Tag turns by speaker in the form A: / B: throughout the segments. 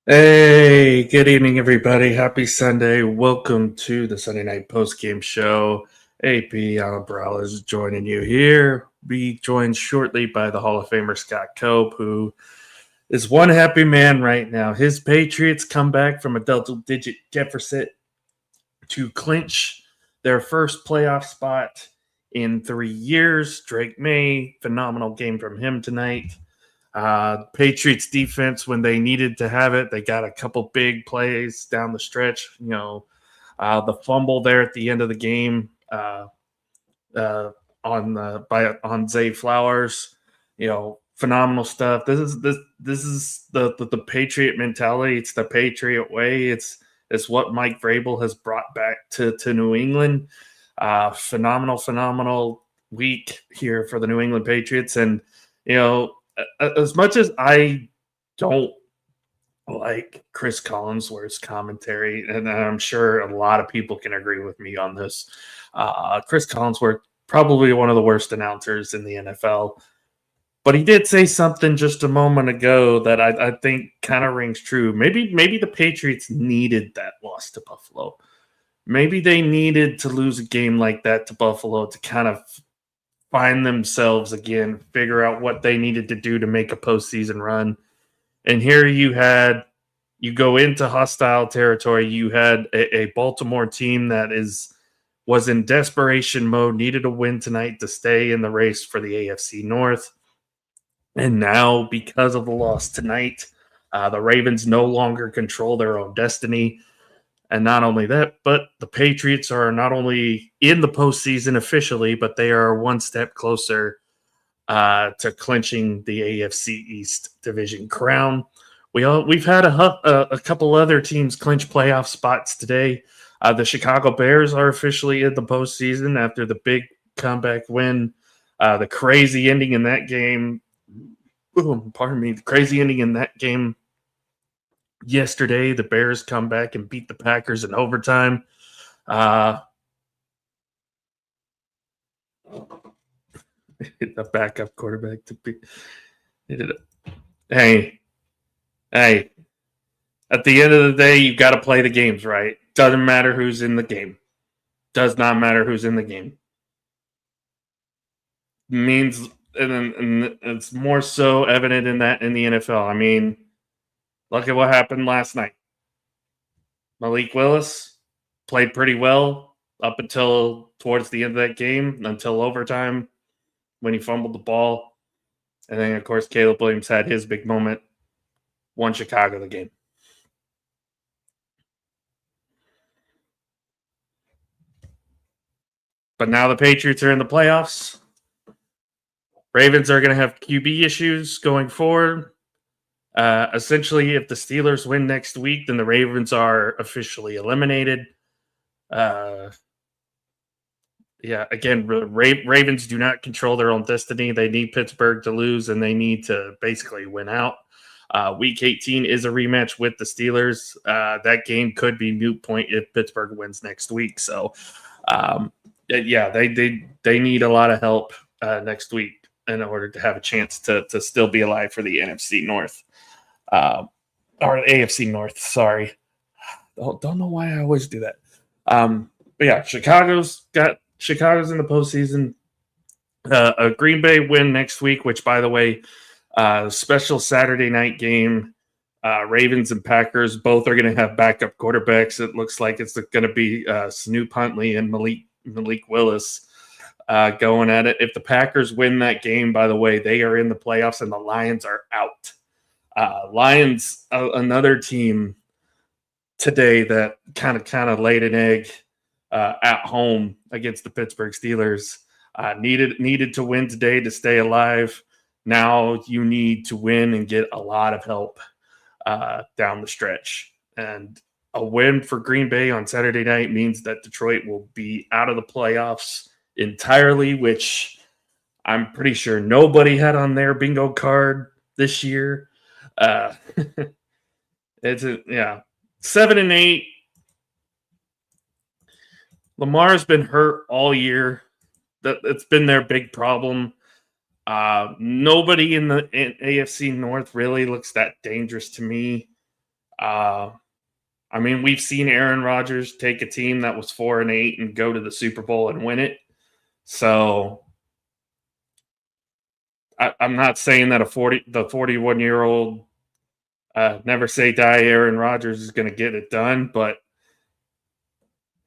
A: Hey, good evening, everybody. Happy Sunday. Welcome to the Sunday Night Postgame Show. AP Alan Barala is joining you here. Be joined shortly by the Hall of Famer Scott Cope, who is one happy man right now. His Patriots come back from a double-digit deficit to clinch their first playoff spot in 3 years. Drake May, phenomenal game from him tonight. Patriots defense, when they needed to have it, they got a couple big plays down the stretch. The fumble there at the end of the game on Zay Flowers. Phenomenal stuff. This is the Patriot mentality. It's the Patriot way. It's what Mike Vrabel has brought back to New England. Phenomenal week here for the New England Patriots, and as much as I don't like Chris Collinsworth's commentary, and I'm sure a lot of people can agree with me on this, Chris Collinsworth, probably one of the worst announcers in the NFL. But he did say something just a moment ago that I think kind of rings true. Maybe the Patriots needed that loss to Buffalo. Maybe they needed to lose a game like that to Buffalo to kind of find themselves again, figure out what they needed to do to make a postseason run. And here you go into hostile territory. You had a Baltimore team that was in desperation mode, needed a win tonight to stay in the race for the AFC North. And now, because of the loss tonight, the Ravens no longer control their own destiny. And not only that, but the Patriots are not only in the postseason officially, but they are one step closer to clinching the AFC East division crown. We've had a couple other teams clinch playoff spots today. The Chicago Bears are officially in the postseason after the big comeback win. The crazy ending in that game. The crazy ending in that game yesterday. The Bears come back and beat the Packers in overtime. The backup quarterback to be. Hey, at the end of the day, you got to play the games right. Doesn't matter who's in the game. Does not matter who's in the game. Means, and it's more so evident in the NFL. I mean, look at what happened last night. Malik Willis played pretty well up until towards the end of that game, until overtime when he fumbled the ball. And then, of course, Caleb Williams had his big moment, won Chicago the game. But now the Patriots are in the playoffs. Ravens are going to have QB issues going forward. Essentially, if the Steelers win next week, then the Ravens are officially eliminated. Again, Ravens do not control their own destiny. They need Pittsburgh to lose, and they need to basically win out. Week 18 is a rematch with the Steelers. That game could be moot point if Pittsburgh wins next week. So, they need a lot of help next week in order to have a chance to still be alive for the NFC North. Or AFC North, sorry. Don't know why I always do that. But yeah, Chicago's in the postseason. A Green Bay win next week, which, by the way, special Saturday night game. Ravens and Packers both are going to have backup quarterbacks. It looks like it's going to be Snoop Huntley and Malik Willis going at it. If the Packers win that game, by the way, they are in the playoffs and the Lions are out. Lions, another team today that kind of laid an egg at home against the Pittsburgh Steelers. Needed to win today to stay alive. Now you need to win and get a lot of help down the stretch. And a win for Green Bay on Saturday night means that Detroit will be out of the playoffs entirely, which I'm pretty sure nobody had on their bingo card this year. It's 7-8. Lamar's been hurt all year. It's been their big problem. Nobody in the AFC North really looks that dangerous to me. Uh, I mean, we've seen Aaron Rodgers take a team that was 4-8 and go to the Super Bowl and win it. So I'm not saying that the 41-year-old never say die Aaron Rodgers is going to get it done, but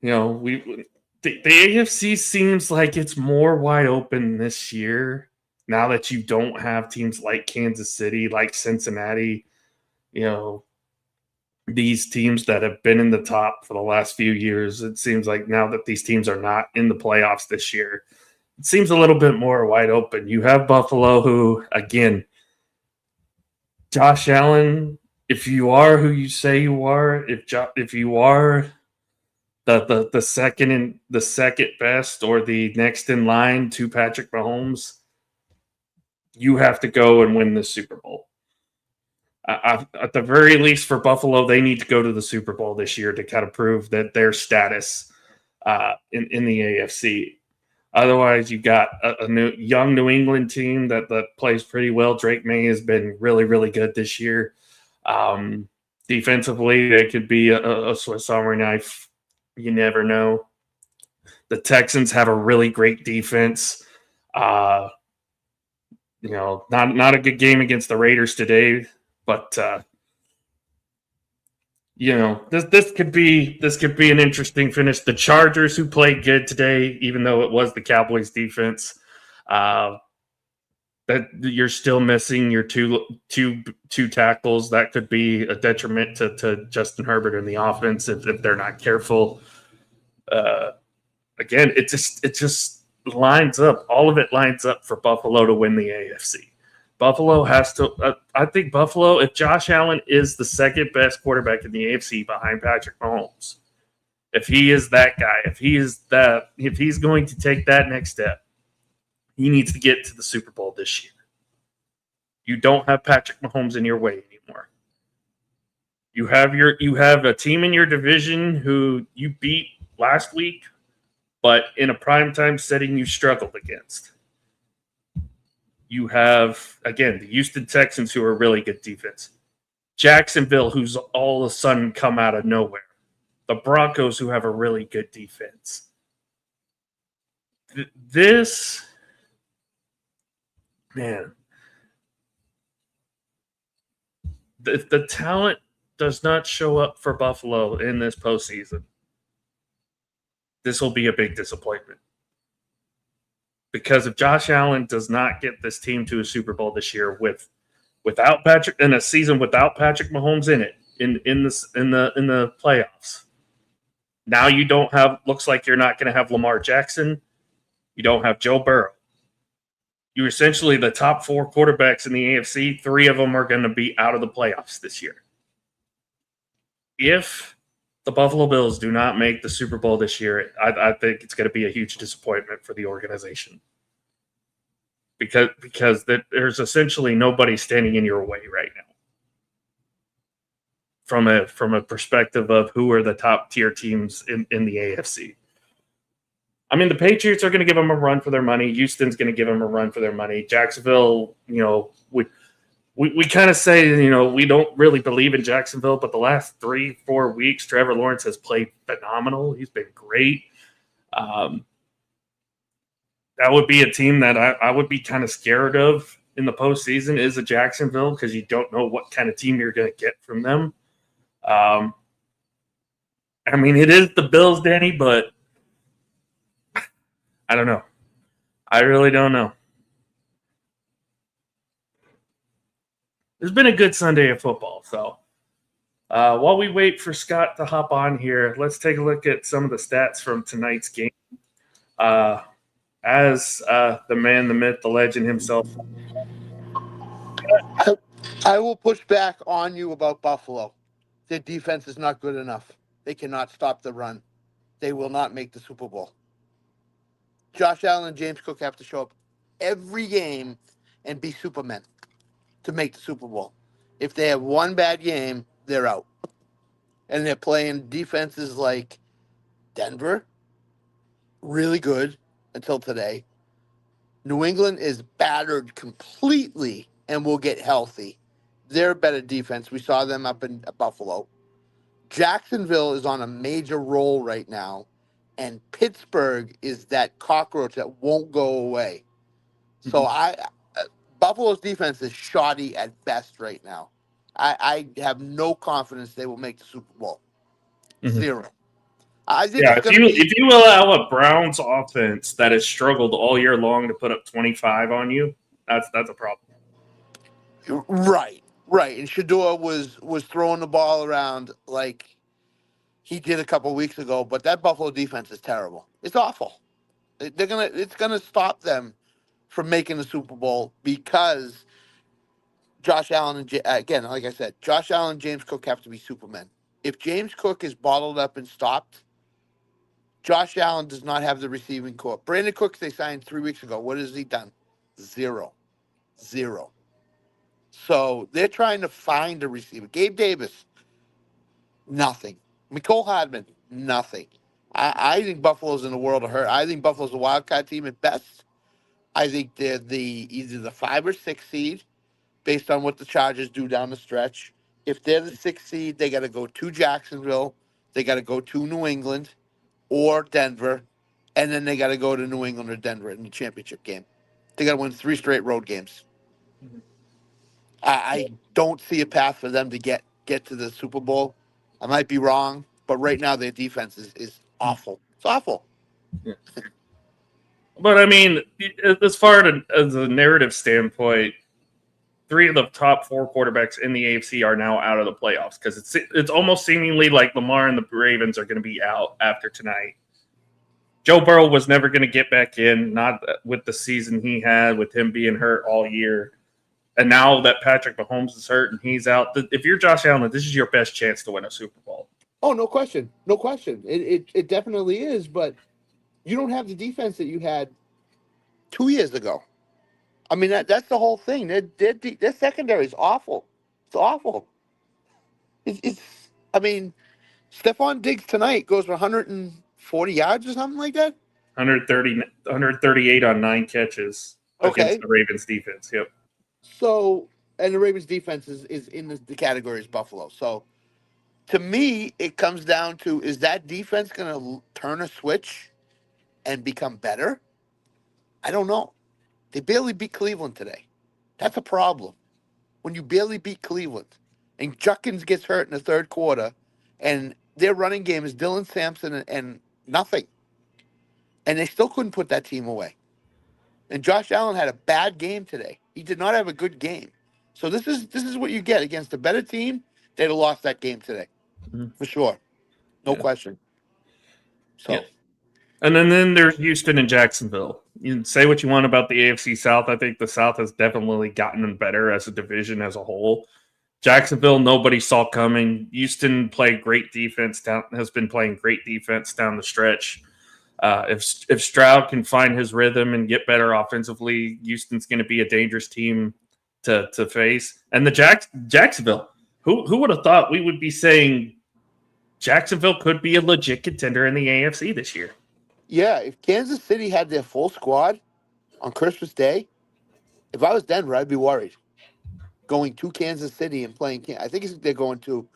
A: the AFC seems like it's more wide open this year now that you don't have teams like Kansas City, like Cincinnati, these teams that have been in the top for the last few years. It seems like now that these teams are not in the playoffs this year, it seems a little bit more wide open. You have Buffalo, who, again, Josh Allen, if you are who you say you are, if you are the second best or the next in line to Patrick Mahomes, you have to go and win the Super Bowl. At the very least, for Buffalo, they need to go to the Super Bowl this year to kind of prove that their status in the AFC. Otherwise, you've got a young New England team that plays pretty well. Drake May has been really, really good this year. Defensively, they could be a Swiss Army knife. You never know. The Texans have a really great defense. Not a good game against the Raiders today, but this could be an interesting finish. The Chargers, who played good today, even though it was the Cowboys defense, that you're still missing your two tackles. That could be a detriment to Justin Herbert in the offense if they're not careful. Again, it just lines up. All of it lines up for Buffalo to win the AFC. Buffalo has to. I think Buffalo, if Josh Allen is the second best quarterback in the AFC behind Patrick Mahomes, if he is that guy, if he's going to take that next step, he needs to get to the Super Bowl this year. You don't have Patrick Mahomes in your way anymore. You have a team in your division who you beat last week, but in a primetime setting you struggled against. You have, again, the Houston Texans, who are really good defense. Jacksonville, who's all of a sudden come out of nowhere. The Broncos, who have a really good defense. This, man, the talent does not show up for Buffalo in this postseason. This will be a big disappointment. Because if Josh Allen does not get this team to a Super Bowl this year without Patrick, in a season without Patrick Mahomes in it, in the playoffs, now you don't have. Looks like you're not going to have Lamar Jackson. You don't have Joe Burrow. You're essentially the top four quarterbacks in the AFC. Three of them are going to be out of the playoffs this year. If the Buffalo Bills do not make the Super Bowl this year, I think it's going to be a huge disappointment for the organization. Because there's essentially nobody standing in your way right now. From a perspective of who are the top tier teams in the AFC. I mean, the Patriots are going to give them a run for their money. Houston's going to give them a run for their money. Jacksonville, we kind of say, we don't really believe in Jacksonville, but the last 3-4 weeks, Trevor Lawrence has played phenomenal. He's been great. That would be a team that I would be kind of scared of in the postseason is a Jacksonville, because you don't know what kind of team you're going to get from them. I mean, it is the Bills, Danny, but I don't know. I really don't know. It's been a good Sunday of football. So while we wait for Scott to hop on here, let's take a look at some of the stats from tonight's game. As the man, the myth, the legend himself.
B: I will push back on you about Buffalo. Their defense is not good enough. They cannot stop the run. They will not make the Super Bowl. Josh Allen and James Cook have to show up every game and be Supermen to make the Super Bowl. If they have one bad game, they're out. And they're playing defenses like Denver, really good until today. New England is battered completely and will get healthy. They're a better defense. We saw them up in Buffalo. Jacksonville is on a major roll right now, and Pittsburgh is that cockroach that won't go away. So Buffalo's defense is shoddy at best right now. I have no confidence they will make the Super Bowl. Zero. I think
A: Yeah,
B: it's going to be.
A: if you allow a Browns offense that has struggled all year long to put up 25 on you, that's a problem.
B: Right. And Shador was throwing the ball around like he did a couple weeks ago, but that Buffalo defense is terrible. It's awful. It's gonna stop them from making the Super Bowl because Josh Allen and again, like I said, Josh Allen and James Cook have to be supermen. If James Cook is bottled up and stopped, Josh Allen does not have the receiving corps. Brandon Cooks they signed 3 weeks ago. What has he done? Zero. So they're trying to find a receiver. Gabe Davis, nothing. Mecole Hardman, nothing. I think Buffalo's in the world of hurt. I think Buffalo's a wild card team at best. I think they're either the 5 or 6 seed based on what the Chargers do down the stretch. If they're the 6th seed, they got to go to Jacksonville. They got to go to New England or Denver. And then they got to go to New England or Denver in the championship game. They got to win 3 straight road games. I don't see a path for them to get to the Super Bowl. I might be wrong, but right now their defense is awful. It's awful.
A: Yeah. But I mean, as far as a narrative standpoint, 3 of the top 4 quarterbacks in the AFC are now out of the playoffs because it's almost seemingly like Lamar and the Ravens are going to be out after tonight. Joe Burrow was never going to get back in, not with the season he had, with him being hurt all year. And now that Patrick Mahomes is hurt and he's out, if you're Josh Allen, this is your best chance to win a Super Bowl.
B: Oh, no question. No question. It definitely is, but you don't have the defense that you had 2 years ago. I mean, that's the whole thing. Their secondary is awful. It's awful. I mean, Stephon Diggs tonight goes for 140 yards or something like that.
A: 138 on 9 catches against the Ravens defense. Yep.
B: So, and the Ravens defense is in the category as Buffalo. So, to me, it comes down to, is that defense going to turn a switch and become better? I don't know. They barely beat Cleveland today. That's a problem. When you barely beat Cleveland and Juckins gets hurt in the third quarter and their running game is Dylan Sampson and nothing. And they still couldn't put that team away. And Josh Allen had a bad game today. He did not have a good game. So this is what you get against a better team. They'd have lost that game today. For sure. No question. So.
A: Yeah. And then there's Houston and Jacksonville. You can say what you want about the AFC South. I think the South has definitely gotten better as a division as a whole. Jacksonville, nobody saw coming. Houston played great defense, has been playing great defense down the stretch. If Stroud can find his rhythm and get better offensively, Houston's going to be a dangerous team to face. And the Jacksonville, who would have thought we would be saying Jacksonville could be a legit contender in the AFC this year?
B: Yeah, if Kansas City had their full squad on Christmas Day, if I was Denver, I'd be worried. Going to Kansas City and playing, I think they're going to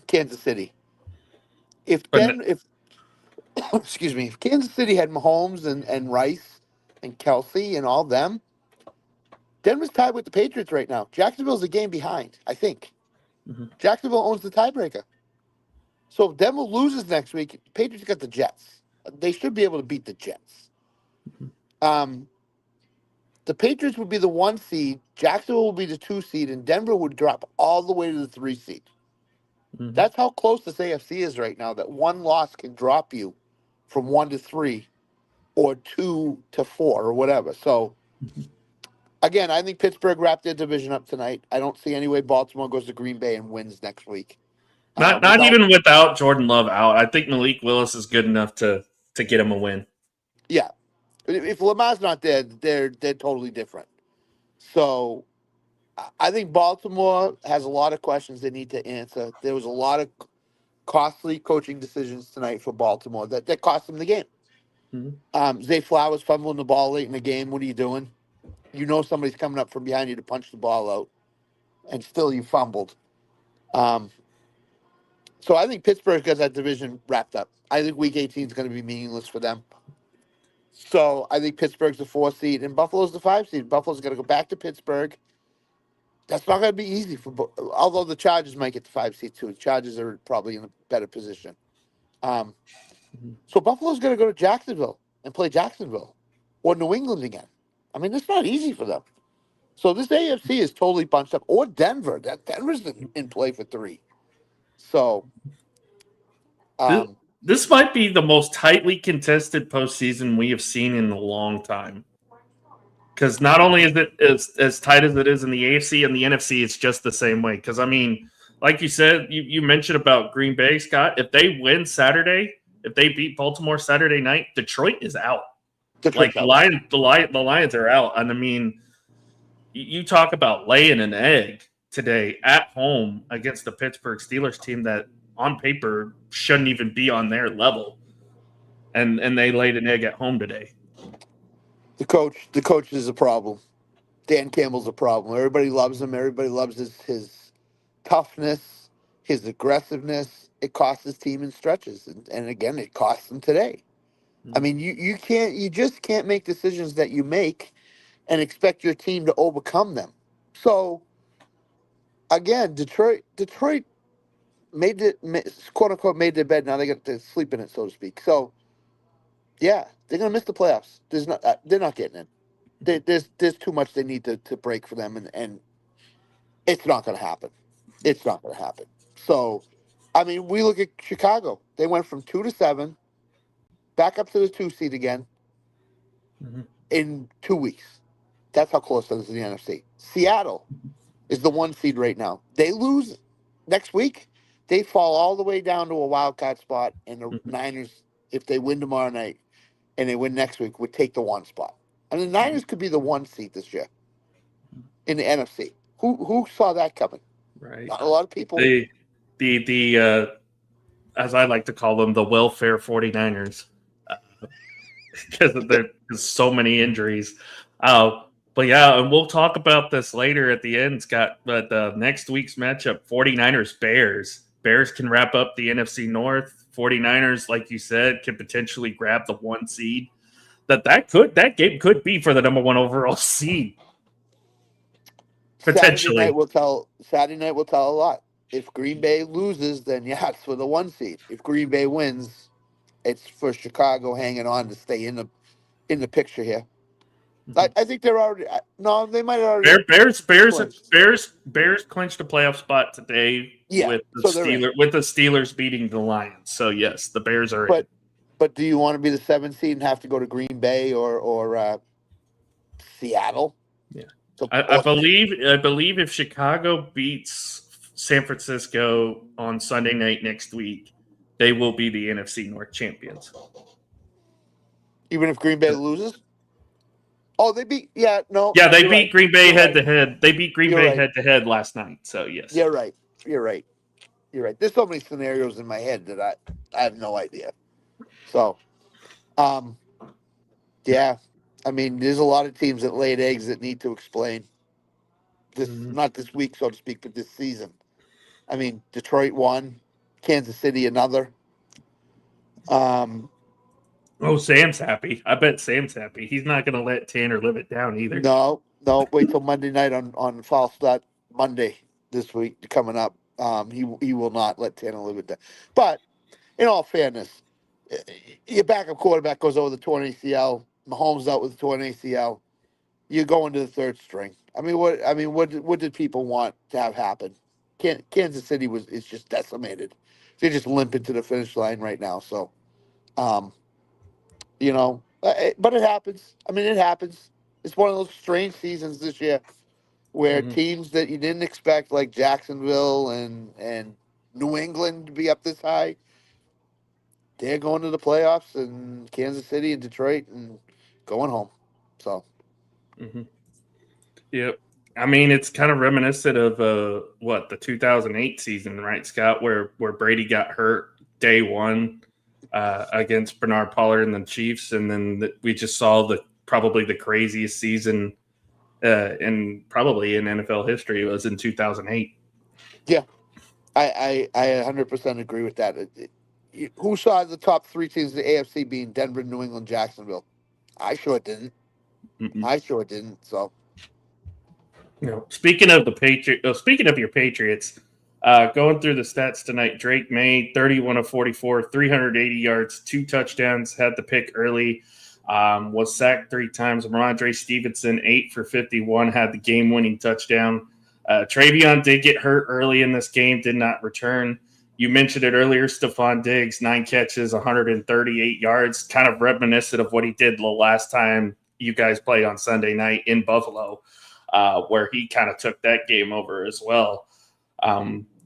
B: Kansas City. Excuse me, if Kansas City had Mahomes and Rice and Kelsey and all them, Denver's tied with the Patriots right now. Jacksonville's a game behind, I think. Jacksonville owns the tiebreaker. So if Denver loses next week, Patriots got the Jets. They should be able to beat the Jets. The Patriots would be the 1 seed, Jacksonville will be the 2 seed, and Denver would drop all the way to the 3 seed. That's how close this AFC is right now, that one loss can drop you from 1 to 3 or 2 to 4 or whatever. So, again, I think Pittsburgh wrapped their division up tonight. I don't see any way Baltimore goes to Green Bay and wins next week.
A: Not even without Jordan Love out. I think Malik Willis is good enough to get him a win.
B: Yeah. If Lamar's not there, they're totally different. So I think Baltimore has a lot of questions they need to answer. There was a lot of costly coaching decisions tonight for Baltimore that cost them the game. Zay Flowers fumbling the ball late in the game. What are you doing? You know somebody's coming up from behind you to punch the ball and still you fumbled. So I think Pittsburgh got that division wrapped up. I think Week 18 is going to be meaningless for them. So I think Pittsburgh's the 4 seed and Buffalo's the 5 seed. Buffalo's going to go back to Pittsburgh. That's not going to be easy although the Chargers might get the 5 seed too. The Chargers are probably in a better position. So Buffalo's going to go to Jacksonville and play Jacksonville or New England again. I mean, it's not easy for them. So this AFC is totally bunched up. Or Denver. Denver's in play for 3. So
A: this might be the most tightly contested postseason we have seen in a long time. Because not only is it as tight as it is in the AFC and the NFC, it's just the same way. Because, I mean, like you said, you mentioned about Green Bay, Scott. If they win Saturday, if they beat Baltimore Saturday night, Detroit is out.
B: Detroit's out.
A: The Lions are out. And, I mean, you talk about laying an egg today at home against the Pittsburgh Steelers team that on paper shouldn't even be on their level. And they laid an egg at home today.
B: The coach is a problem. Dan Campbell's a problem. Everybody loves him. Everybody loves his toughness, his aggressiveness. It costs his team in stretches. And again, it costs them today. I mean, you just can't make decisions that you make and expect your team to overcome them. So again, Detroit made it, quote unquote, made their bed. Now they got to sleep in it, so to speak. So yeah, they're gonna miss the playoffs. They're not getting in. There's too much they need to break for them, and it's not gonna happen. It's not gonna happen. So, I mean, we look at Chicago. They went from 2 to 7, back up to the 2 seed again in 2 weeks. That's how close it is to the NFC. Seattle is the 1 seed right now. They lose next week, they fall all the way down to a wild card spot, and the Niners, if they win tomorrow night and they win next week, would take the 1 spot. I mean, the Niners could be the 1 seed this year in the NFC. Who saw that coming?
A: Right.
B: Not a lot of people.
A: The as I like to call them, the welfare 49ers, because there's so many injuries. But yeah, and we'll talk about this later at the end, Scott. But next week's matchup, 49ers-Bears. Bears can wrap up the NFC North. 49ers, like you said, can potentially grab the 1 seed. That game could be for the number 1 overall seed. Potentially.
B: Saturday night will tell a lot. If Green Bay loses, then yeah, it's for the 1 seed. If Green Bay wins, it's for Chicago hanging on to stay in the picture here. I think they're already. No, they might already.
A: Bears clinched a playoff spot today with the Steelers beating the Lions. So yes, the Bears are in.
B: But do you want to be the 7th seed and have to go to Green Bay or Seattle?
A: Yeah, I believe if Chicago beats San Francisco on Sunday night next week, they will be the NFC North champions.
B: Even if Green Bay loses. Oh, they beat. Yeah, no.
A: Yeah, they beat Green Bay head to head. They beat Green Bay head to head last night. So yes.
B: You're right. There's so many scenarios in my head that I have no idea. So, yeah. I mean, there's a lot of teams that laid eggs that need to explain. Not this week, so to speak, but this season. I mean, Detroit won, Kansas City another.
A: Oh, Sam's happy. I bet Sam's happy. He's not going to let Tanner live it down either.
B: No. Wait till Monday night on False Start Monday this week coming up. He will not let Tanner live it down. But in all fairness, your backup quarterback goes over the torn ACL. Mahomes out with the torn ACL. You're going to the 3rd string. What did people want to have happen? Kansas City is just decimated. They're just limping to the finish line right now. So, but it happens. I mean, it happens. It's one of those strange seasons this year where teams that you didn't expect, like Jacksonville and New England, to be up this high, they're going to the playoffs, and Kansas City and Detroit and going home. So,
A: Yep. I mean, it's kind of reminiscent of the 2008 season, right, Scott, where Brady got hurt day 1 against Bernard Pollard and the Chiefs, and then we just saw probably the craziest season and probably in NFL history was in 2008.
B: Yeah, I 100% agree with that. Who saw the top three teams in the AFC being Denver, New England, Jacksonville? I sure didn't.
A: Mm-mm.
B: I sure didn't. So,
A: Speaking of the speaking of your Patriots, going through the stats tonight, Drake May, 31 of 44, 380 yards, 2 touchdowns, had the pick early, was sacked 3 times. Ramondre Stevenson, 8 for 51, had the game-winning touchdown. Travion did get hurt early in this game, did not return. You mentioned it earlier, Stephon Diggs, 9 catches, 138 yards, kind of reminiscent of what he did the last time you guys played on Sunday night in Buffalo. Where he kind of took that game over as well.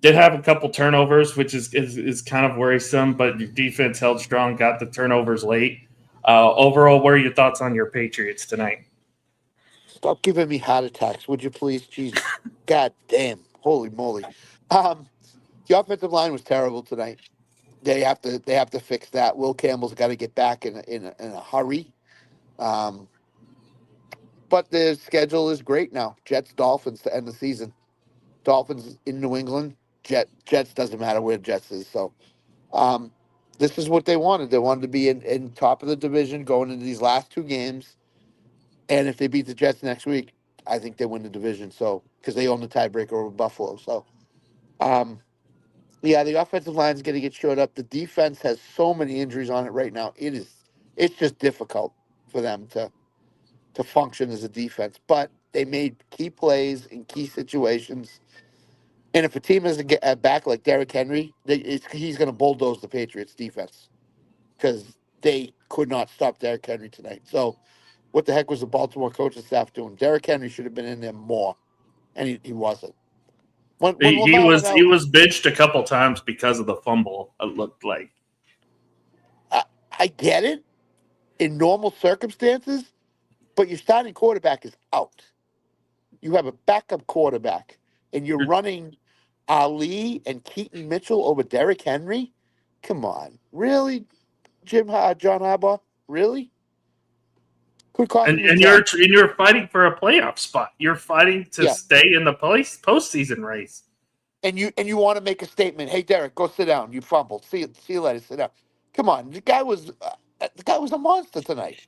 A: Did have a couple turnovers, which is kind of worrisome, but your defense held strong, got the turnovers late. Overall, what are your thoughts on your Patriots tonight?
B: stop giving me heart attacks, would you please? Jesus, God damn, holy moly! The offensive line was terrible tonight. They have to fix that. Will Campbell's got to get back in a hurry. But the schedule is great now. Jets, Dolphins to end the season. Dolphins in New England. Jets doesn't matter where Jets is. So um, this is what they wanted. They wanted to be in top of the division going into these last 2 games. And if they beat the Jets next week, I think they win the division. So because they own the tiebreaker over Buffalo. So yeah, the offensive line is going to get shored up. The defense has so many injuries on it right now. It's just difficult for them to function as a defense. But they made key plays in key situations. And if a team doesn't get a back like Derrick Henry, he's going to bulldoze the Patriots defense because they could not stop Derrick Henry tonight. So what the heck was the Baltimore coaching staff doing? Derrick Henry should have been in there more, and he wasn't. When
A: He
B: Lamar went
A: was he
B: out,
A: was benched a couple times because of the fumble. It looked like.
B: I get it in normal circumstances, but your starting quarterback is out. You have a backup quarterback, and you're running Ali and Keaton Mitchell over Derrick Henry. Come on, really, John Harbaugh? Really? Could cost
A: And
B: him the
A: and
B: job.
A: you're fighting for a playoff spot. You're fighting to
B: Yeah,
A: stay in the postseason race.
B: and you want to make a statement. Hey, Derek, go sit down. You fumbled. See you later. Sit down. Come on, the guy was a monster tonight,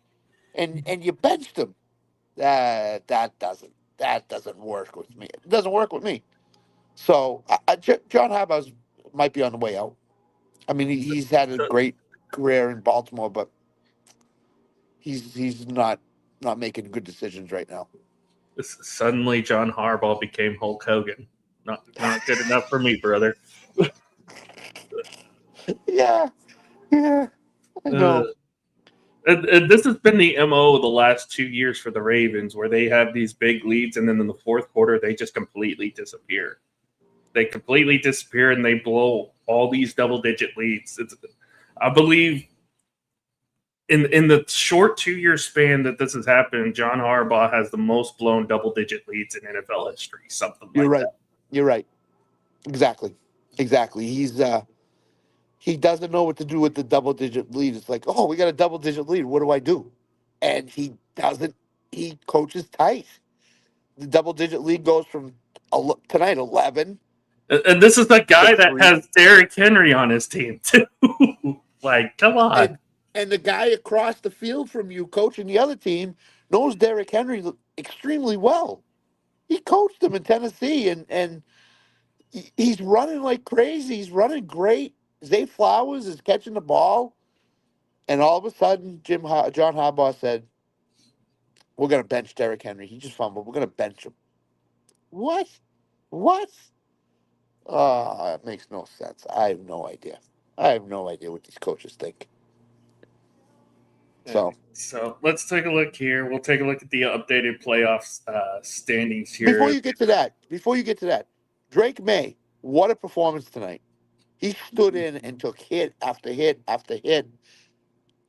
B: and you benched him. That doesn't work with me. It doesn't work with me. So John Harbaugh might be on the way out. I mean, he's had a great career in Baltimore, but he's not making good decisions right now.
A: Suddenly, John Harbaugh became Hulk Hogan. Not good enough for me, brother.
B: Yeah, yeah, I
A: Uh,
B: know.
A: and this has been the MO the last 2 years for the Ravens, where they have these big leads, and then in the fourth quarter, they just completely disappear. They completely disappear, and they blow all these double-digit leads. I believe in the short 2 year span that this has happened, John Harbaugh has the most blown double-digit leads in NFL history, something
B: You're
A: like
B: right.
A: that.
B: You're right. Exactly. Exactly. He doesn't know what to do with the double digit lead. It's like, oh, we got a double digit lead. What do I do? And he doesn't. He coaches tight. The double digit lead goes from tonight 11
A: And this is the
B: to
A: guy that
B: 3,
A: has Derrick Henry on his team too. Like, come on.
B: and the guy across the field from you coaching the other team knows Derrick Henry extremely well. He coached him in Tennessee, and he's running like crazy. He's running great. Zay Flowers is catching the ball. And all of a sudden, John Harbaugh said, we're going to bench Derrick Henry. He just fumbled. We're going to bench him. What? What? It makes no sense. I have no idea. I have no idea what these coaches think.
A: So let's take a look here. We'll take a look at the updated playoffs standings
B: Before
A: here.
B: you get to that, Drake May, what a performance tonight. He stood in and took hit after hit after hit,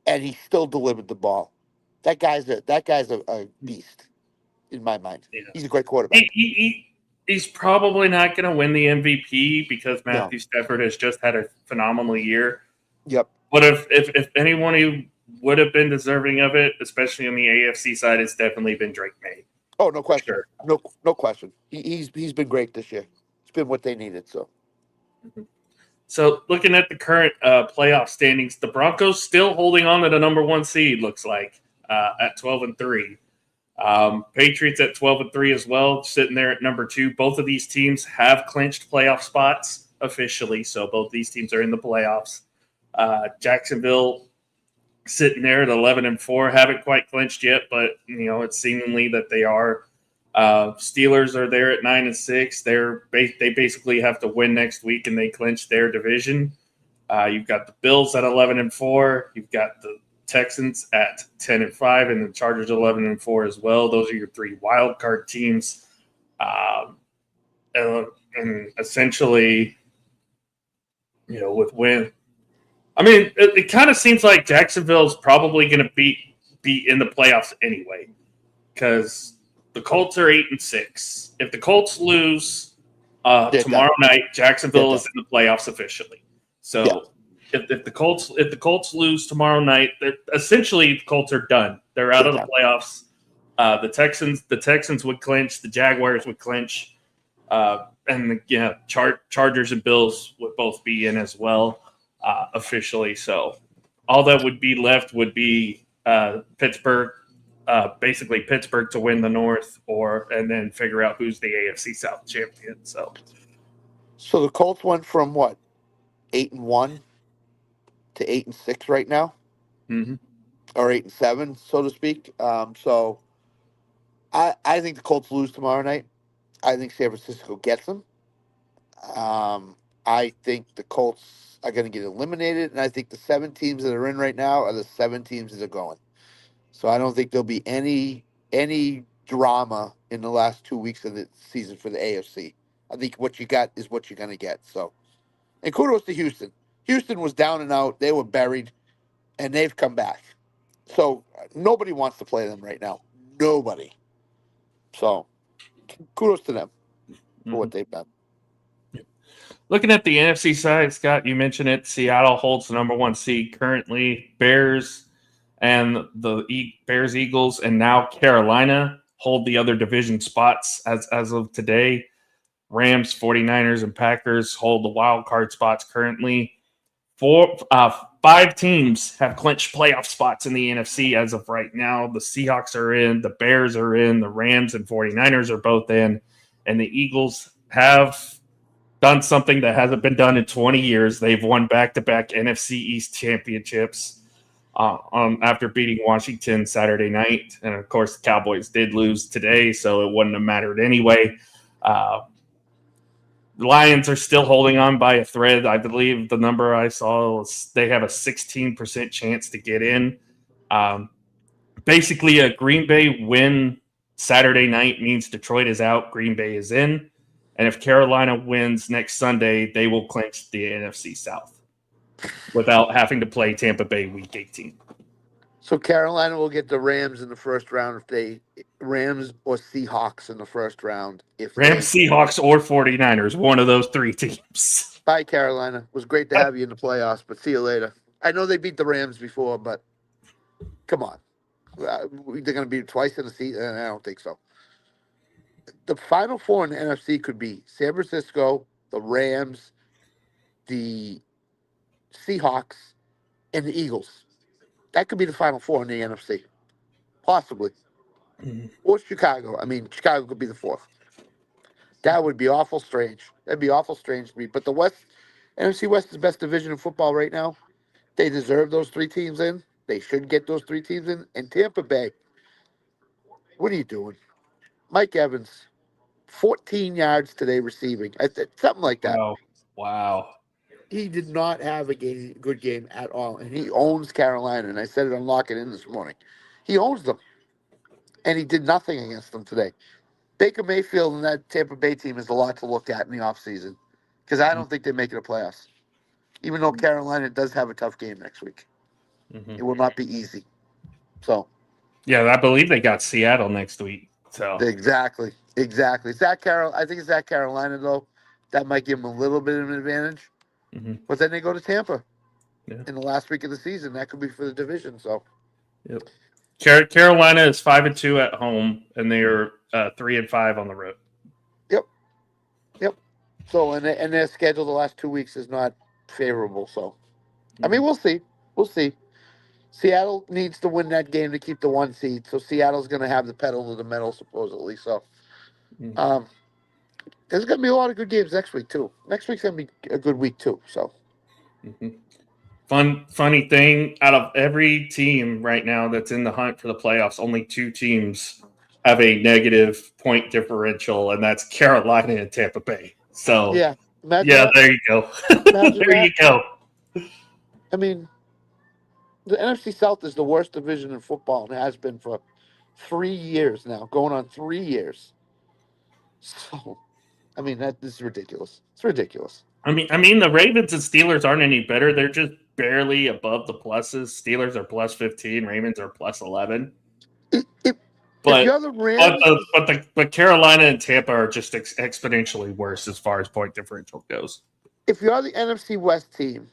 B: and he still delivered the ball. That guy's a beast in my mind.
A: Yeah.
B: He's a great quarterback.
A: He's probably not going to win the MVP because
B: No.
A: Matthew Stafford has just had a phenomenal year.
B: Yep.
A: But if anyone who would have been deserving of it, especially on the AFC side, it's definitely been Drake May.
B: Oh, no question.
A: Sure.
B: No question. He's been great this year. It's been what they needed. So
A: So looking at the current playoff standings, the Broncos still holding on to the number 1 seed. Looks like at 12-3. Patriots at 12-3 as well, sitting there at number 2. Both of these teams have clinched playoff spots officially, so both these teams are in the playoffs. Jacksonville sitting there at 11-4, haven't quite clinched yet, but it's seemingly that they are. Steelers are there at 9-6. They basically have to win next week, and they clinch their division. You've got the Bills at 11-4. You've got the Texans at 10-5, and the Chargers 11-4 as well. Those are your 3 wild card teams. And essentially, with win. I mean, it kind of seems like Jacksonville's probably going to be in the playoffs anyway, because the Colts are 8-6. If the Colts lose tomorrow night, Jacksonville is in the playoffs officially. So if the Colts lose tomorrow night, essentially the Colts are done. They're out of the playoffs. The Texans would clinch. The Jaguars would clinch. And Chargers and Bills would both be in as well officially. So all that would be left would be Pittsburgh. Basically Pittsburgh to win the North, and then figure out who's the AFC South champion. So
B: the Colts went from what, 8-1 to 8-6 right now, or 8-7, so to speak. So I think the Colts lose tomorrow night. I think San Francisco gets them. I think the Colts are going to get eliminated, and I think the 7 teams that are in right now are the 7 teams that are going. So I don't think there'll be any drama in the last 2 weeks of the season for the AFC. I think what you got is what you're going to get. So, and kudos to Houston. Houston was down and out. They were buried, and they've come back. So nobody wants to play them right now. Nobody. So kudos to them for what they've done.
A: Looking at the NFC side, Scott, you mentioned it. Seattle holds the number 1 seed currently. Bears and the Bears, Eagles, and now Carolina hold the other division spots as of today. Rams, 49ers, and Packers hold the wild card spots currently. 5 teams have clinched playoff spots in the NFC as of right now. The Seahawks are in, the Bears are in, the Rams and 49ers are both in, and the Eagles have done something that hasn't been done in 20 years. They've won back-to-back NFC East championships after beating Washington Saturday night. And, of course, the Cowboys did lose today, so it wouldn't have mattered anyway. The Lions are still holding on by a thread. I believe the number I saw was they have a 16% chance to get in. Basically, a Green Bay win Saturday night means Detroit is out, Green Bay is in. And if Carolina wins next Sunday, they will clinch the NFC South without having to play Tampa Bay Week 18.
B: So Carolina will get the Rams in the first round Rams or Seahawks in the first round.
A: Seahawks, or 49ers, one of those 3 teams.
B: Bye, Carolina. It was great to have you in the playoffs, but see you later. I know they beat the Rams before, but come on. They're going to beat twice in the season? I don't think so. The Final Four in the NFC could be San Francisco, the Rams, the Seahawks, and the Eagles. That could be the Final Four in the NFC. Possibly. Or Chicago. I mean, Chicago could be the 4th. That would be awful strange. That'd be awful strange to me. But the NFC West is the best division in football right now. They deserve those 3 teams in. They should get those 3 teams in. And Tampa Bay, what are you doing? Mike Evans, 14 yards today receiving. Something like that.
A: Wow.
B: He did not have a good game at all. And he owns Carolina. And I said it on Lock It In this morning. He owns them. And he did nothing against them today. Baker Mayfield and that Tampa Bay team is a lot to look at in the offseason. Because I don't think they're making the playoffs. Even though Carolina does have a tough game next week. It will not be easy. So.
A: Yeah, I believe they got Seattle next week. So
B: Exactly. I think it's at Carolina, though. That might give them a little bit of an advantage. But then they go to Tampa in the last week of the season. That could be for the division. So,
A: Carolina is 5-2 at home, and they are 3-5 on the road.
B: Yep. So and their schedule the last 2 weeks is not favorable. So I mean, we'll see. We'll see. Seattle needs to win that game to keep the 1 seed. So Seattle's going to have the pedal to the metal supposedly. So there's going to be a lot of good games next week too. Next week's going to be a good week too. So
A: funny thing, out of every team right now that's in the hunt for the playoffs, only 2 teams have a negative point differential, and that's Carolina and Tampa Bay. So
B: yeah,
A: there you go. There you go.
B: I mean, the NFC South is the worst division in football and has been for 3 years now, going on 3 years. So, I mean, that is ridiculous. It's ridiculous.
A: I mean, the Ravens and Steelers aren't any better. They're just barely above the pluses. Steelers are plus 15. Ravens are plus 11.
B: If you're the Rams,
A: but Carolina and Tampa are just exponentially worse as far as point differential goes.
B: If you're the NFC West team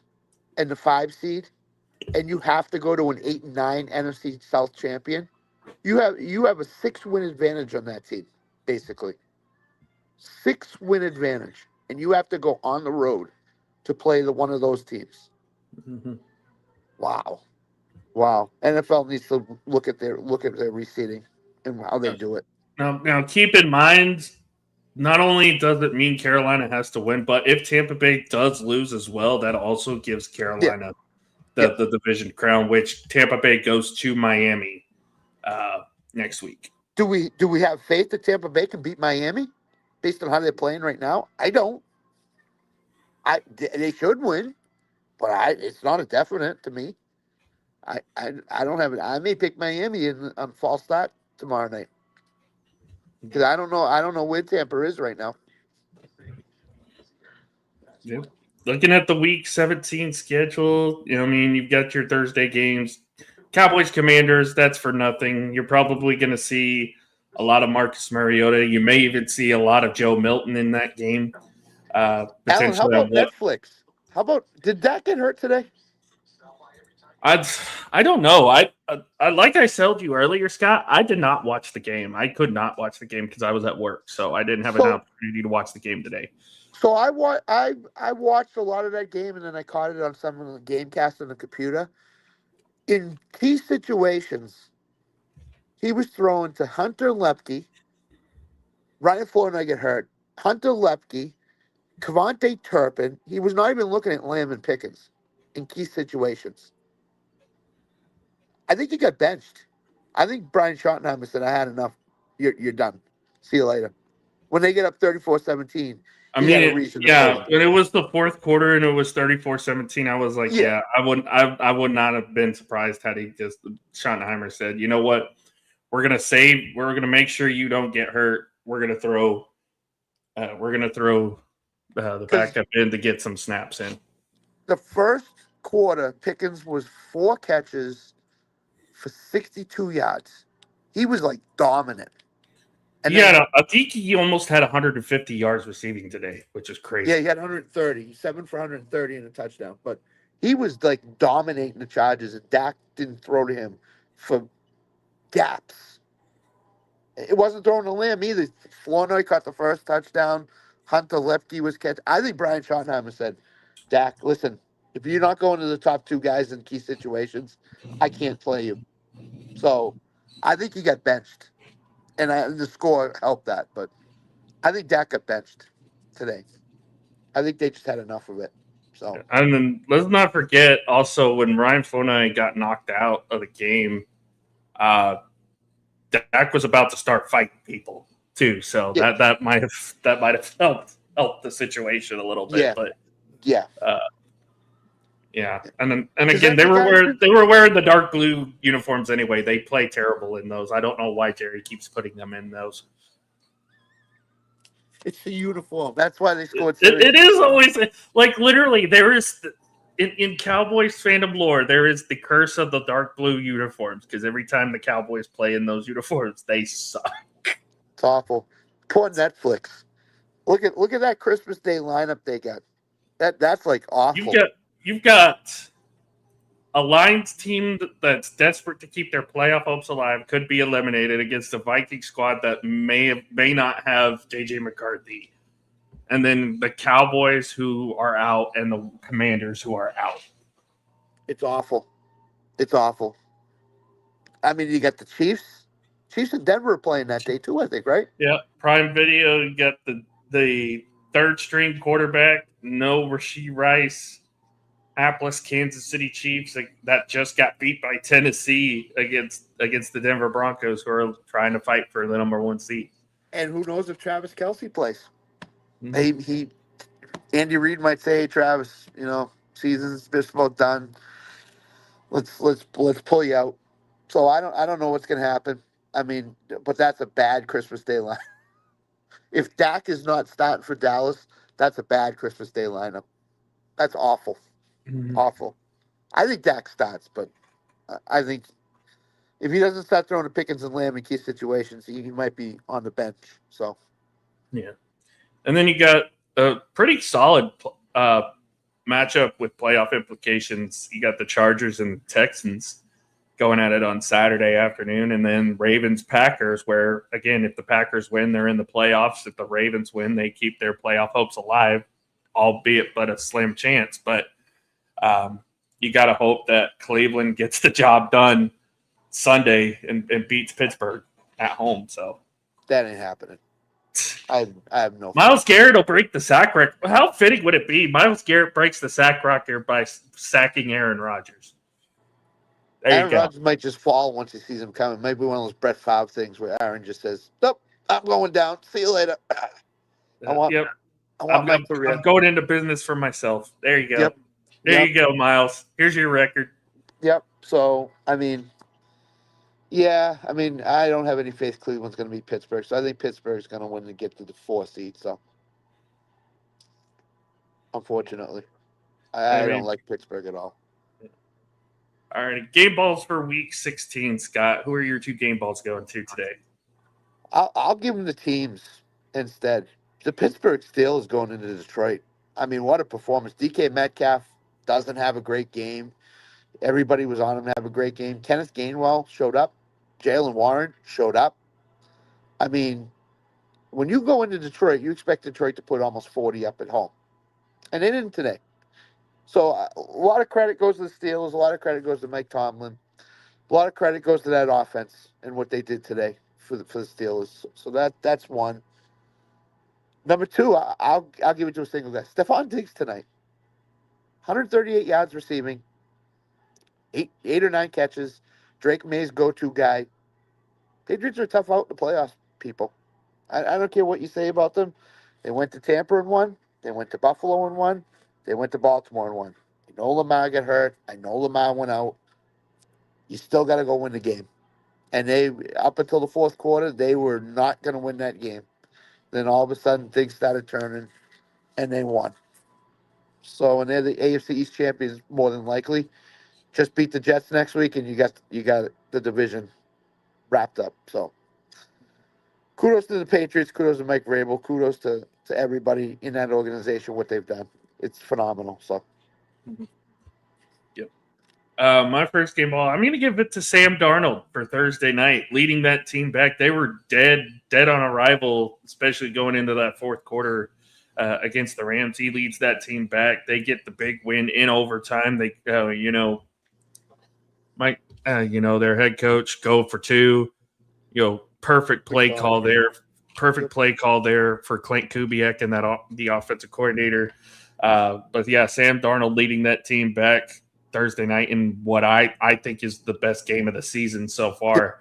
B: and the 5 seed, and you have to go to an 8-9 NFC South champion, you have a 6-win advantage on that team, basically. 6-win advantage, and you have to go on the road to play one of those teams. Wow. NFL needs to look at their reseeding and how they do it.
A: Now keep in mind, not only does it mean Carolina has to win, but if Tampa Bay does lose as well, that also gives Carolina the division crown, which Tampa Bay goes to Miami next week.
B: Do we have faith that Tampa Bay can beat Miami based on how they're playing right now? I don't. They should win, but it's not a definite to me. I don't have it. I may pick Miami on false start tomorrow night because I don't know where Tampa is right now.
A: Yeah. Looking at the week 17 schedule, you've got your Thursday games. Cowboys, Commanders, that's for nothing. You're probably going to see a lot of Marcus Mariota. You may even see a lot of Joe Milton in that game.
B: Alan, how about Netflix? Did Dak get hurt today?
A: I don't know. I like I told you earlier, Scott, I did not watch the game. I could not watch the game because I was at work, so I didn't have an opportunity to watch the game today.
B: So I watched a lot of that game, and then I caught it on some of the Gamecast on the computer. In key situations, he was throwing to Hunter Lepke. Ryan Flournoy get hurt. Hunter Lepke, Kevontae Turpin. He was not even looking at Lamb and Pickens in key situations. I think he got benched. I think Brian Schottenheimer said, I had enough. You're done. See you later. When they get up 34-17,
A: when it was the fourth quarter and it was 34-17, I was like, I would not have been surprised had Schottenheimer said, you know what? We're going to make sure you don't get hurt. We're going to throw the backup in to get some snaps in.
B: The first quarter, Pickens was 4 catches for 62 yards. He was like dominant. And
A: I think he almost had 150 yards receiving today, which is crazy.
B: Yeah, he had 130, 7 for 130 and a touchdown. But he was like dominating the Chargers, and Dak didn't throw to him for gaps. It wasn't throwing to Lamb either. Flournoy caught the first touchdown. Hunter Lepke was catch. I think Brian Schottenheimer said, Dak, listen, if you're not going to the top 2 guys in key situations, I can't play you. So I think he got benched. And the score helped that. But I think Dak got benched today. I think they just had enough of it. So,
A: and then let's not forget also when Ryan Flournoy got knocked out of the game, Dak was about to start fighting people too. So that might have helped the situation a little bit.
B: Yeah.
A: But and again they were wearing the dark blue uniforms anyway. They play terrible in those. I don't know why Jerry keeps putting them in those.
B: It's the uniform. That's why they scored.
A: It is always like literally there is in Cowboys fandom lore there is the curse of the dark blue uniforms because every time the Cowboys play in those uniforms they suck.
B: It's awful. Poor Netflix. Look at that Christmas Day lineup they got. That's like awful.
A: You've got a Lions team that's desperate to keep their playoff hopes alive could be eliminated against a Viking squad that may not have J.J. McCarthy. And then the Cowboys who are out and the Commanders who are out.
B: It's awful. It's awful. I mean, you got the Chiefs. Chiefs and Denver are playing that day too, I think, right?
A: Yeah, Prime Video, you got the third-string quarterback, no Rashee Rice, hapless Kansas City Chiefs that just got beat by Tennessee against the Denver Broncos, who are trying to fight for the number 1 seed.
B: And who knows if Travis Kelce plays?
A: Mm-hmm.
B: Andy Reid might say, "Hey, Travis, season's just about done. Let's pull you out." So I don't know what's gonna happen. I mean, but that's a bad Christmas Day line. If Dak is not starting for Dallas, that's a bad Christmas Day lineup. That's awful.
A: Mm-hmm.
B: Awful. I think Dak starts, but I think if he doesn't start throwing to Pickens and Lamb in key situations, he might be on the bench. So,
A: yeah. And then you got a pretty solid matchup with playoff implications. You got the Chargers and Texans going at it on Saturday afternoon, and then Ravens-Packers, where, again, if the Packers win, they're in the playoffs. If the Ravens win, they keep their playoff hopes alive, albeit but a slim chance. But you got to hope that Cleveland gets the job done Sunday and beats Pittsburgh at home. So
B: that ain't happening. I have no.
A: Myles Garrett will break the sack record. How fitting would it be? Myles Garrett breaks the sack record by sacking Aaron Rodgers.
B: Aaron Rodgers might just fall once he sees him coming. Maybe one of those Brett Favre things where Aaron just says, "Nope, I'm going down. See you later." I want my career.
A: I'm going into business for myself. There you go.
B: Yep.
A: There you go, Myles. Here's your record.
B: Yep. So, I mean, I don't have any faith Cleveland's going to beat Pittsburgh. So I think Pittsburgh's going to win and get to the 4 seed. So, unfortunately, I don't like Pittsburgh at all.
A: All right, game balls for Week 16, Scott. Who are your 2 game balls going to today?
B: I'll give them the teams instead. The Pittsburgh Steelers going into Detroit. I mean, what a performance. DK Metcalf doesn't have a great game. Everybody was on him to have a great game. Kenneth Gainwell showed up. Jaylen Warren showed up. I mean, when you go into Detroit, you expect Detroit to put almost 40 up at home. And they didn't today. So a lot of credit goes to the Steelers. A lot of credit goes to Mike Tomlin. A lot of credit goes to that offense and what they did today for the Steelers. So that's one. Number 2, I'll give it to a single guy. Stephon Diggs tonight. 138 yards receiving. 8 or 9 catches. Drake May's go-to guy. Patriots are tough out in the playoffs, people. I don't care what you say about them. They went to Tampa and won. They went to Buffalo and won. They went to Baltimore and won. I know Lamar got hurt. I know Lamar went out. You still got to go win the game. And they, up until the 4th quarter, they were not going to win that game. Then all of a sudden, things started turning, and they won. So, and they're the AFC East champions more than likely. Just beat the Jets next week, and you got the division wrapped up. So, kudos to the Patriots. Kudos to Mike Vrabel. Kudos to everybody in that organization, what they've done. It's phenomenal. So,
A: yep. My first game ball, I'm going to give it to Sam Darnold for Thursday night, leading that team back. They were dead on arrival, especially going into that 4th quarter against the Rams. He leads that team back. They get the big win in overtime. They, their head coach go for 2. Perfect play call there. Perfect play call there for Clint Kubiak and the offensive coordinator. But yeah, Sam Darnold leading that team back Thursday night in what I think is the best game of the season so far.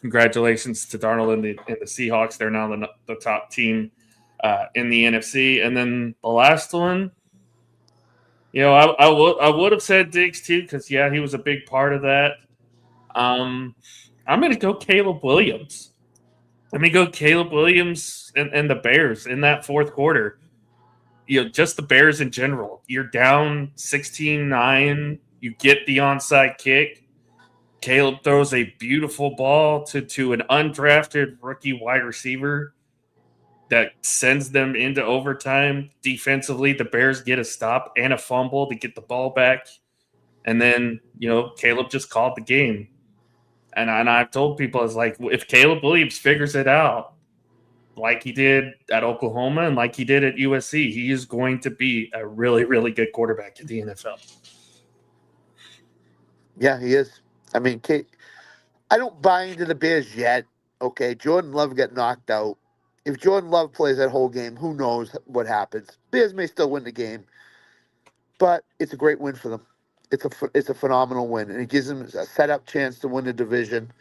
A: Congratulations to Darnold and the Seahawks. They're now the top team in the NFC. And then the last one, I would have said Diggs too, because he was a big part of that. I'm going to go Caleb Williams. Let me go Caleb Williams and the Bears in that 4th quarter. Just the Bears in general. You're down 16-9. You get the onside kick. Caleb throws a beautiful ball to an undrafted rookie wide receiver. that sends them into overtime. Defensively, the Bears get a stop and a fumble to get the ball back. And then, Caleb just called the game. And I've told people, it's like, if Caleb Williams figures it out, like he did at Oklahoma and like he did at USC, he is going to be a really, really good quarterback in the NFL.
B: Yeah, he is. I mean, I don't buy into the Bears yet. Okay, Jordan Love got knocked out. If Jordan Love plays that whole game, who knows what happens? Bears may still win the game, but it's a great win for them. It's a phenomenal win, and it gives them a setup chance to win the division.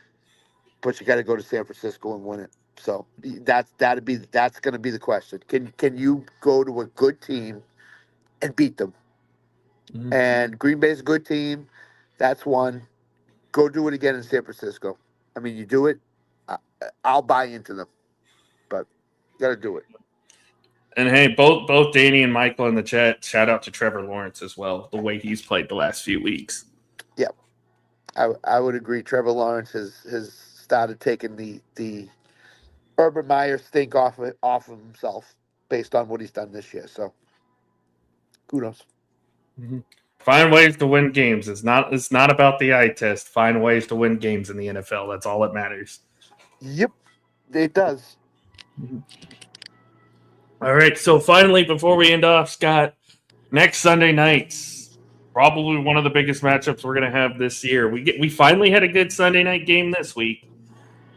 B: But you got to go to San Francisco and win it. So that's going to be the question. Can you go to a good team and beat them?
A: Mm-hmm.
B: And Green Bay's a good team. That's one. Go do it again in San Francisco. I mean, you do it, I'll buy into them, but you got to do it.
A: And hey, both Danny and Michael in the chat, shout out to Trevor Lawrence as well, the way he's played the last few weeks.
B: Yeah, I would agree. Trevor Lawrence has started taking the Urban Meyer stink off of himself based on what he's done this year. So kudos.
A: Mm-hmm. Find ways to win games. It's not about the eye test. Find ways to win games in the NFL. That's all that matters.
B: Yep, it does.
A: Mm-hmm. All right. So finally, before we end off, Scott, next Sunday nights, probably one of the biggest matchups we're going to have this year. We finally had a good Sunday night game this week,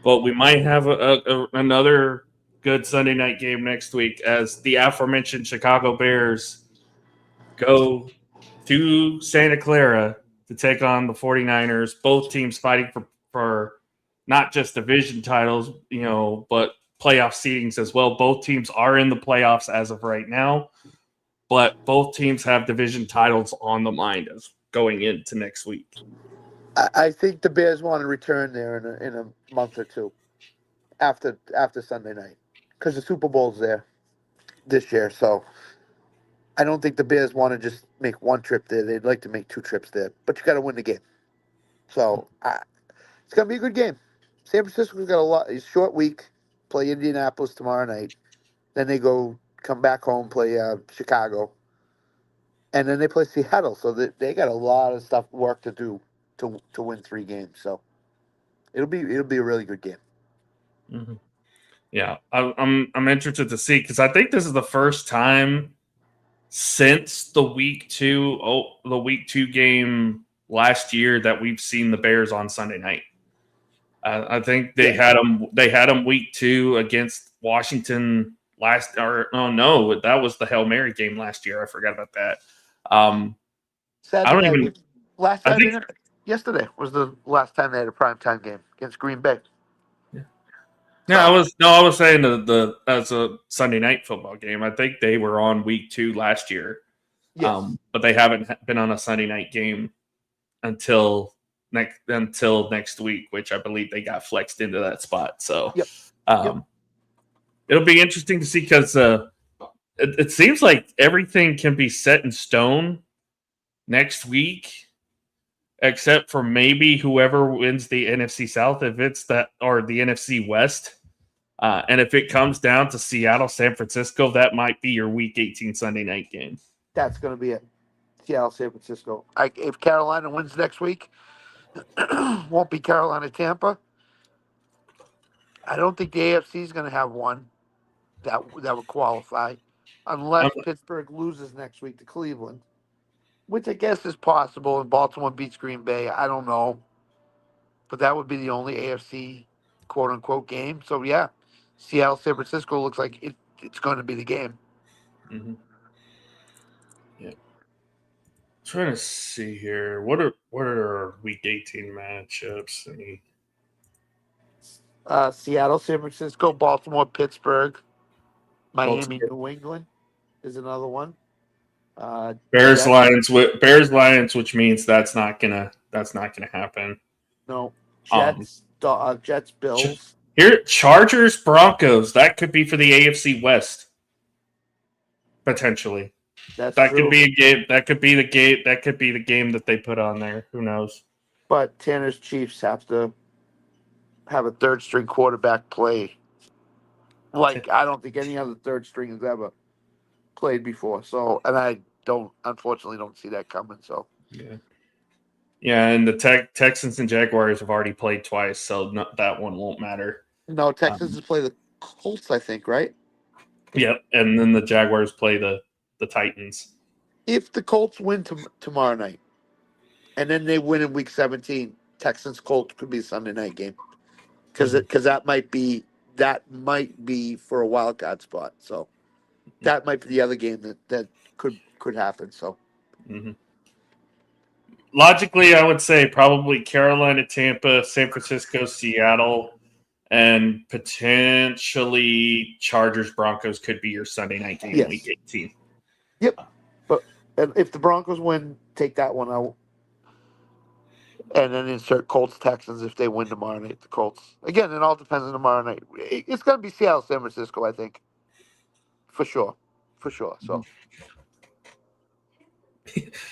A: but we might have another good Sunday night game next week as the aforementioned Chicago Bears go to Santa Clara to take on the 49ers. Both teams fighting for not just division titles, but playoff seedings as well. Both teams are in the playoffs as of right now, but both teams have division titles on the mind as going into next week.
B: I think the Bears want to return there in a month or two after Sunday night because the Super Bowl's there this year. So I don't think the Bears want to just make one trip there. They'd like to make 2 trips there, but you got to win the game. So it's gonna be a good game. San Francisco's got a short week. Play Indianapolis tomorrow night. Then they come back home, play Chicago, and then they play Seattle. So they got a lot of work to do to win 3 games. So it'll be a really good game.
A: Mm-hmm. Yeah, I'm interested to see because I think this is the first time since the week 2 game last year that we've seen the Bears on Sunday night. I think they had them week 2 against Washington that was the Hail Mary game last year. I forgot about that.
B: Yesterday was the last time they had a primetime game against Green Bay.
A: Yeah, I was saying as a Sunday night football game. I think they were on week 2 last year.
B: Yes.
A: But they haven't been on a Sunday night game until next week, which I believe they got flexed into that spot. So it'll be interesting to see because it seems like everything can be set in stone next week, except for maybe whoever wins the NFC South, if it's or the NFC West. And if it comes down to Seattle, San Francisco, that might be your Week 18 Sunday night game.
B: That's going to be it. Seattle, San Francisco. If Carolina wins next week, won't be Carolina, Tampa. I don't think the AFC is going to have one that would qualify unless Pittsburgh loses next week to Cleveland, which I guess is possible, and Baltimore beats Green Bay. I don't know. But that would be the only AFC quote-unquote game. So, yeah, Seattle, San Francisco looks like it's going to be the game.
A: Mm-hmm. Yeah. Trying to see here. What are our Week 18 matchups?
B: Seattle, San Francisco, Baltimore, Pittsburgh, Miami, New England is another one.
A: Bears Lions, which means that's not gonna happen.
B: No. Jets, Bills.
A: Here, Chargers, Broncos. That could be for the AFC West. Potentially. That could be a game. That could be the game. That could be the game that they put on there. Who knows?
B: But Tanner's Chiefs have to have a third string quarterback play Like, I don't think any other third string has ever played before. So, and I unfortunately don't see that coming. So,
A: Yeah. Yeah, and the Texans and Jaguars have already played twice, so that one won't matter.
B: no, Texas play the Colts, I think, right?
A: Yep, and then the Jaguars play the Titans.
B: If the Colts win tomorrow night, and then they win in Week 17, Texans Colts could be a Sunday night game because that might be for a wild card spot. So that might be the other game that could happen. So
A: logically, I would say probably Carolina, Tampa, San Francisco, Seattle, and potentially Chargers, Broncos could be your Sunday night game in Week 18.
B: Yep. But if the Broncos win, take that one out. And then insert Colts Texans if they win tomorrow night. The Colts. Again, it all depends on tomorrow night. It's going to be Seattle, San Francisco, I think. For sure. So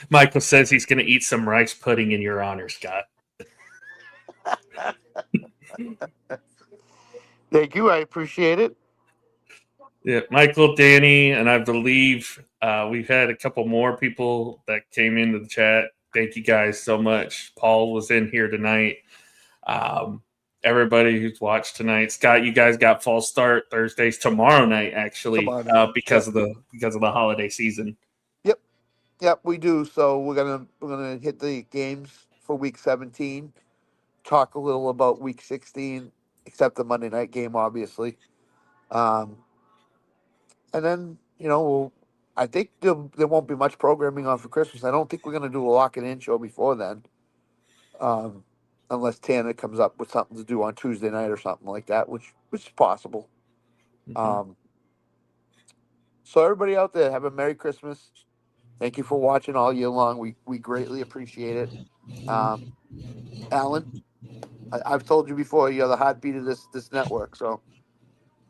A: Michael says he's going to eat some rice pudding in your honor, Scott.
B: Thank you. I appreciate it.
A: Yeah, Michael, Danny, and I believe we've had a couple more people that came into the chat. Thank you guys so much. Paul was in here tonight. Everybody who's watched tonight, Scott, you guys got false start Thursdays tomorrow night, actually, because of the holiday season.
B: Yep, we do. So we're gonna hit the games for Week 17. Talk a little about Week 16, except the Monday night game, obviously. And then I think there won't be much programming on for Christmas. I don't think we're going to do a lock it in show before then, unless Tanner comes up with something to do on Tuesday night or something like that, which is possible. So everybody out there, have a Merry Christmas. Thank you for watching all year long. We greatly appreciate it. Alan, I've told you before, you're the heartbeat of this network. So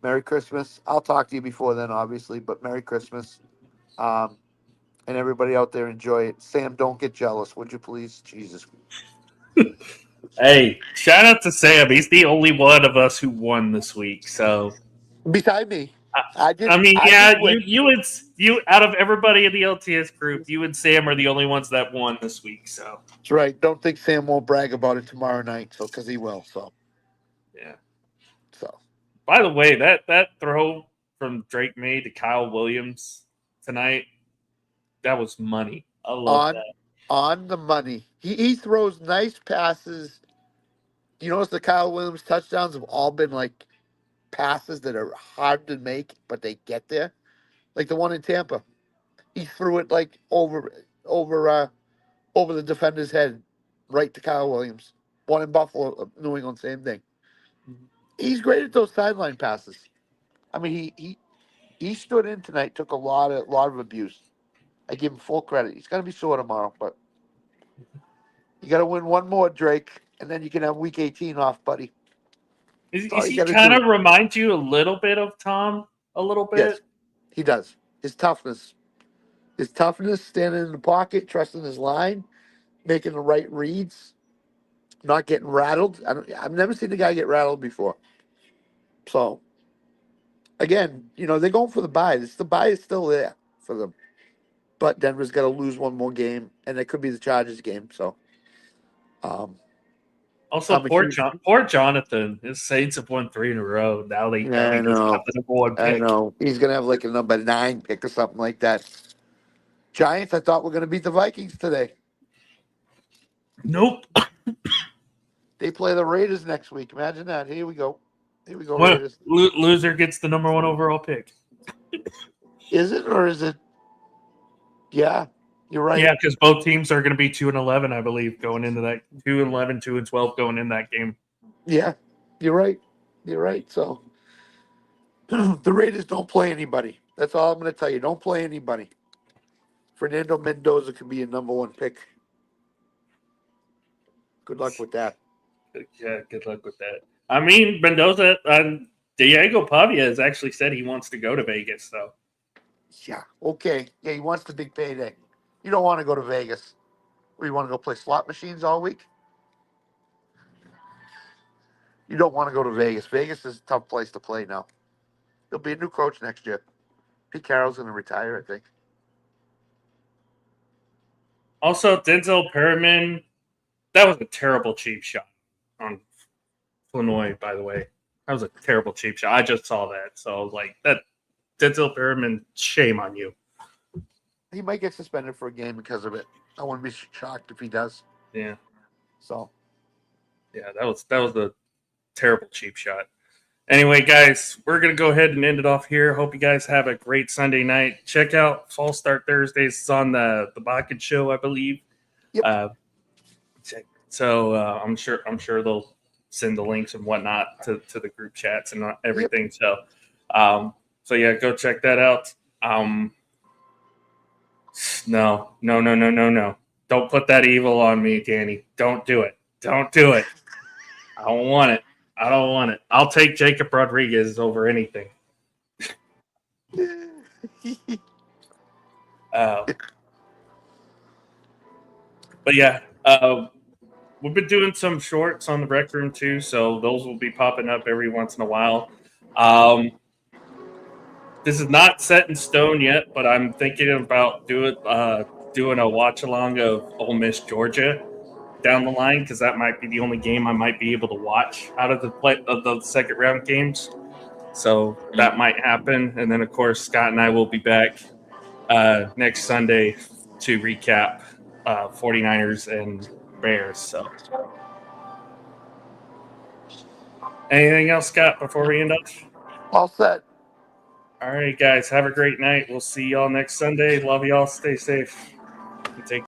B: Merry Christmas. I'll talk to you before then, obviously, but Merry Christmas. And everybody out there, enjoy it. Sam, don't get jealous, would you please? Jesus.
A: Hey, shout out to Sam. He's the only one of us who won this week. So,
B: beside me,
A: you out of everybody in the LTS group, you and Sam are the only ones that won this week. So
B: that's right. Don't think Sam won't brag about it tomorrow night, so because he will. So
A: yeah.
B: So,
A: by the way, that throw from Drake May to Kyle Williams tonight, that was money. I love that.
B: On the money. He throws nice passes. You notice the Kyle Williams touchdowns have all been like passes that are hard to make, but they get there. Like the one in Tampa. He threw it like over the defender's head, right to Kyle Williams. One in Buffalo, New England, same thing. He's great at those sideline passes. I mean, he stood in tonight, took a lot of abuse. I give him full credit. He's going to be sore tomorrow, but you got to win one more, Drake, and then you can have Week 18 off, buddy.
A: Is he kind of remind you a little bit of Tom? A little bit?
B: Yes, he does. His toughness, standing in the pocket, trusting his line, making the right reads, not getting rattled. I've never seen the guy get rattled before. So, again, they're going for the bye. The bye is still there for them. But Denver's got to lose one more game, and it could be the Chargers game. So,
A: also, poor Jonathan. His Saints have won 3 in a row. Now he doesn't have the number 1 pick.
B: I know. He's going to have like a number 9 pick or something like that. Giants, I thought were going to beat the Vikings today.
A: Nope.
B: They play the Raiders next week. Imagine that. Here we go.
A: Well, Raiders. Loser gets the number 1 overall pick.
B: Is it or is it? Yeah, you're right.
A: Yeah, because both teams are going to be 2-11, I believe, going into that 2-11, 2-12 going in that game.
B: Yeah, you're right. You're right. So the Raiders don't play anybody. That's all I'm going to tell you. Don't play anybody. Fernando Mendoza could be a number 1 pick. Good luck with that.
A: Yeah, good luck with that. I mean, Mendoza, Diego Pavia has actually said he wants to go to Vegas, so.
B: Yeah, okay. Yeah, he wants the big payday. You don't want to go to Vegas. Or you want to go play slot machines all week? You don't want to go to Vegas. Vegas is a tough place to play now. There'll be a new coach next year. Pete Carroll's going to retire, I think.
A: Also, Denzel Perriman, that was a terrible cheap shot on Illinois, by the way. That was a terrible cheap shot. I just saw that. So I was like, that Denzel Perriman, shame on you.
B: He might get suspended for a game because of it. I wouldn't be shocked if he does.
A: Yeah.
B: So.
A: Yeah, that was a terrible cheap shot. Anyway, guys, we're going to go ahead and end it off here. Hope you guys have a great Sunday night. Check out Fall Start Thursdays. It's on the Bakken Show, I believe.
B: Yep.
A: So I'm sure they'll send the links and whatnot to the group chats and everything. Yep. So yeah, go check that out. No. Don't put that evil on me, Danny. Don't do it. Don't do it. I don't want it. I'll take Jacob Rodriguez over anything. But yeah, we've been doing some shorts on the Rec Room too, so those will be popping up every once in a while. This is not set in stone yet, but I'm thinking about doing a watch along of Ole Miss Georgia down the line, because that might be the only game I might be able to watch out of the second round games. So that might happen. And then, of course, Scott and I will be back next Sunday to recap 49ers and Bears. So anything else, Scott, before we end up?
B: All set.
A: All right, guys. Have a great night. We'll see y'all next Sunday. Love y'all. Stay safe. And take